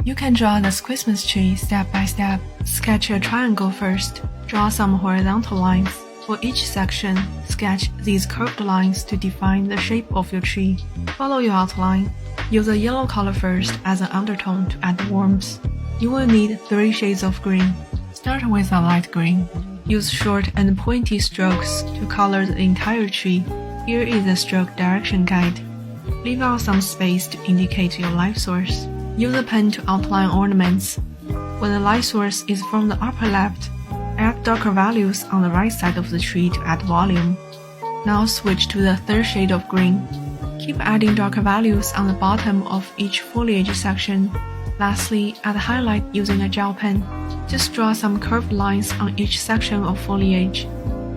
You can draw this Christmas tree step by step. Sketch a triangle first. Draw some horizontal lines. For each section, sketch these curved lines to define the shape of your tree. Follow your outline. Use a yellow color first as an undertone to add warmth. You will need 3 shades of green. Start with a light green. Use short and pointy strokes to color the entire tree. Here is a stroke direction guide. Leave out some space to indicate your light source. Use a pen to outline ornaments. When the light source is from the upper left, add darker values on the right side of the tree to add volume. Now switch to the 3rd shade of green. Keep adding darker values on the bottom of each foliage section. Lastly, add highlight using a gel pen. Just draw some curved lines on each section of foliage.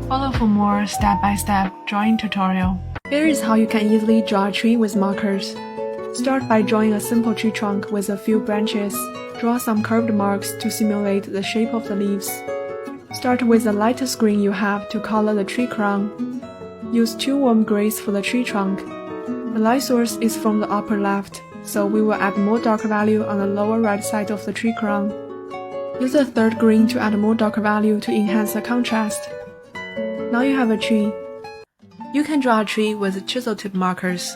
Follow for more step-by-step drawing tutorial. Here is how you can easily draw a tree with markers. Start by drawing a simple tree trunk with a few branches. Draw some curved marks to simulate the shape of the leaves. Start with the lightest green you have to color the tree crown. Use 2 warm grays for the tree trunk. The light source is from the upper left, so we will add more darker value on the lower right side of the tree crown. Use a 3rd green to add more darker value to enhance the contrast. Now you have a tree. You can draw a tree with chisel tip markers.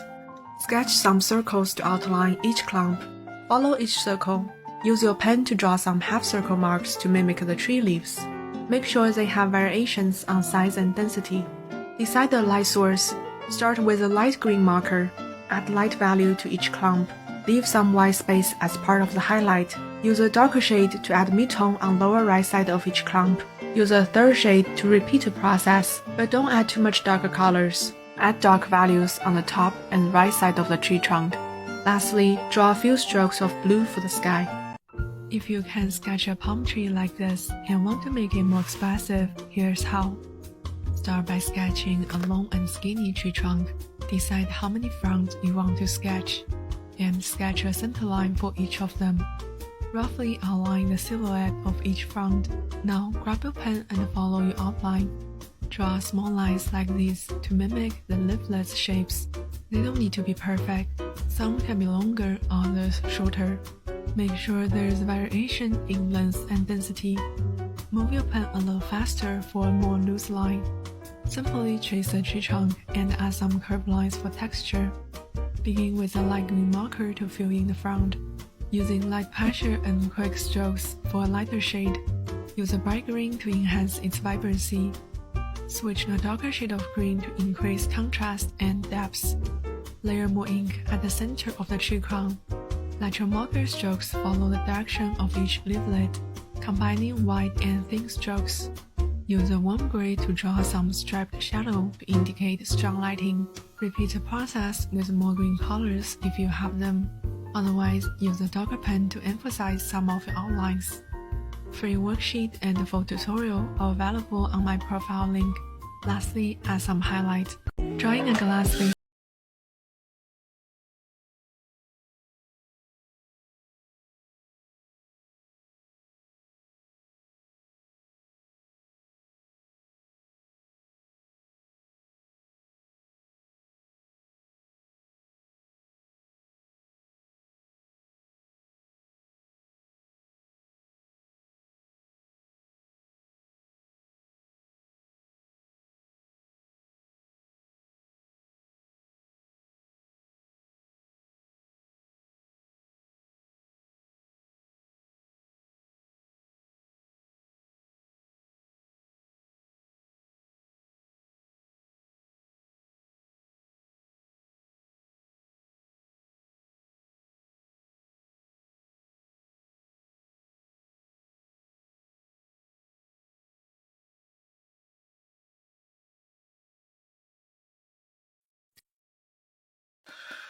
Sketch some circles to outline each clump. Follow each circle. Use your pen to draw some half-circle marks to mimic the tree leaves. Make sure they have variations on size and density. Decide the light source. Start with a light green marker. Add light value to each clump. Leave some white space as part of the highlight. Use a darker shade to add mid-tone on lower right side of each clump. Use a 3rd shade to repeat the process, but don't add too much darker colors. Add dark values on the top and right side of the tree trunk. Lastly, draw a few strokes of blue for the sky. If you can sketch a palm tree like this and want to make it more expressive, here's how. Start by sketching a long and skinny tree trunk. Decide how many fronds you want to sketch, and sketch a center line for each of them. Roughly outline the silhouette of each frond. Now grab your pen and follow your outline. Draw small lines like these to mimic the leaflet shapes. They don't need to be perfect. Some can be longer, others shorter. Make sure there is variation in length and density. Move your pen a little faster for a more loose line. Simply trace the tree trunk and add some curved lines for texture. Begin with a light green marker to fill in the frond. Using light pressure and quick strokes for a lighter shade. Use a bright green to enhance its vibrancy. Switch to a darker shade of green to increase contrast and depth. Layer more ink at the center of the tree crown. Let your marker strokes follow the direction of each leaflet, combining wide and thin strokes. Use a warm gray to draw some striped shadow to indicate strong lighting. Repeat the process with more green colors if you have them. Otherwise, use a darker pen to emphasize some of your outlines. Free worksheet and full tutorial are available on my profile link. Lastly, add some highlight. Drawing a glass vase.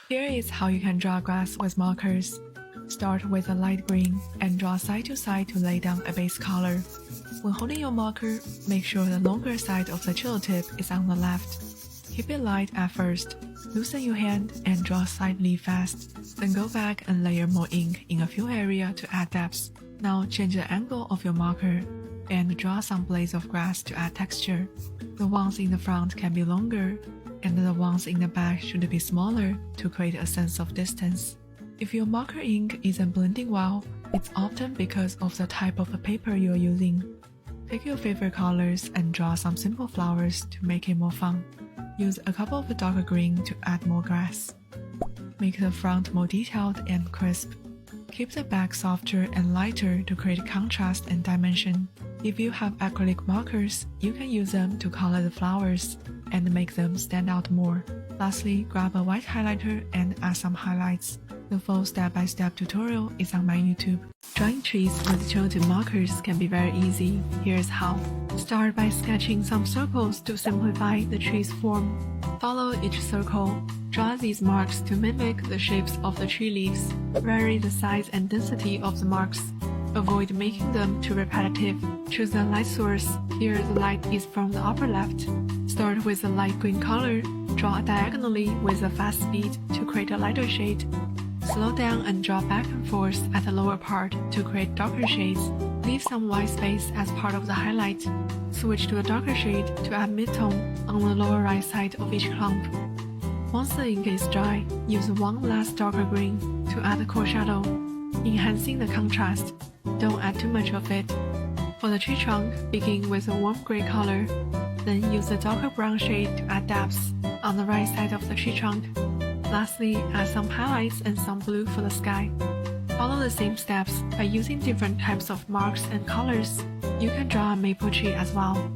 Here is how you can draw grass with markers. Start with a light green and draw side to side to lay down a base color. When holding your marker, make sure the longer side of the chisel tip is on the left. Keep it light at first. Loosen your hand and draw slightly fast. Then go back and layer more ink in a few areas to add depth. Now change the angle of your marker and draw some blades of grass to add texture. The ones in the front can be longer, and the ones in the back should be smaller to create a sense of distance. If your marker ink isn't blending well, it's often because of the type of the paper you're using. Pick your favorite colors and draw some simple flowers to make it more fun. Use a couple of darker green to add more grass. Make the front more detailed and crisp. Keep the back softer and lighter to create contrast and dimension. If you have acrylic markers, you can use them to color the flowers and make them stand out more. Lastly, grab a white highlighter and add some highlights. The full step-by-step tutorial is on my YouTube. Drawing trees with children markers can be very easy. Here's how. Start by sketching some circles to simplify the tree's form. Follow each circle. Draw these marks to mimic the shapes of the tree leaves. Vary the size and density of the marks. Avoid making them too repetitive. Choose a light source. Here the light is from the upper left. Start with a light green color. Draw diagonally with a fast speed to create a lighter shade. Slow down and draw back and forth at the lower part to create darker shades. Leave some white space as part of the highlight. Switch to a darker shade to add mid-tone on the lower right side of each clump. Once the ink is dry, use one last darker green to add a cool shadow, enhancing the contrast. Don't add too much of it. For the tree trunk, begin with a warm gray color, then use a darker brown shade to add depth on the right side of the tree trunk. Lastly, add some highlights and some blue for the sky. Follow the same steps by using different types of marks and colors. You can draw a maple tree as well.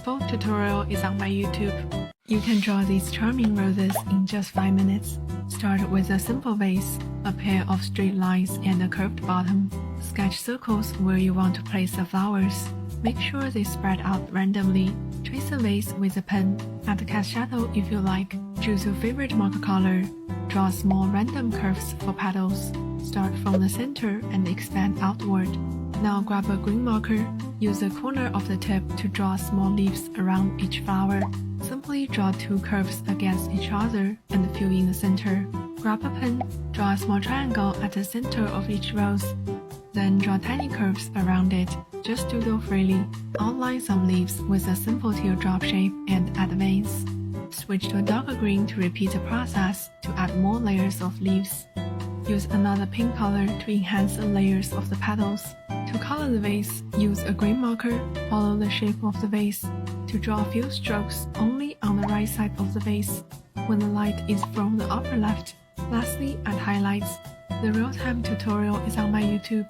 Full tutorial is on my YouTube. You can draw these charming roses in just 5 minutes. Start with a simple vase, a pair of straight lines and a curved bottom. Sketch circles where you want to place the flowers. Make sure they spread out randomly. Trace the vase with a pen. Add a cast shadow if you like. Choose your favorite marker color. Draw small random curves for petals. Start from the center and expand outward. Now grab a green marker. Use the corner of the tip to draw small leaves around each flower. Simply draw 2 curves against each other and fill in the center. Grab a pen. Draw a small triangle at the center of each rose. Then draw tiny curves around it. Just doodle freely. Outline some leaves with a simple teardrop shape and add veins. Switch to a darker green to repeat the process to add more layers of leaves. Use another pink color to enhance the layers of the petals. To color the vase, use a green marker. Follow the shape of the vase. To draw a few strokes only on the right side of the vase, when the light is from the upper left. Lastly, add highlights. The real-time tutorial is on my YouTube.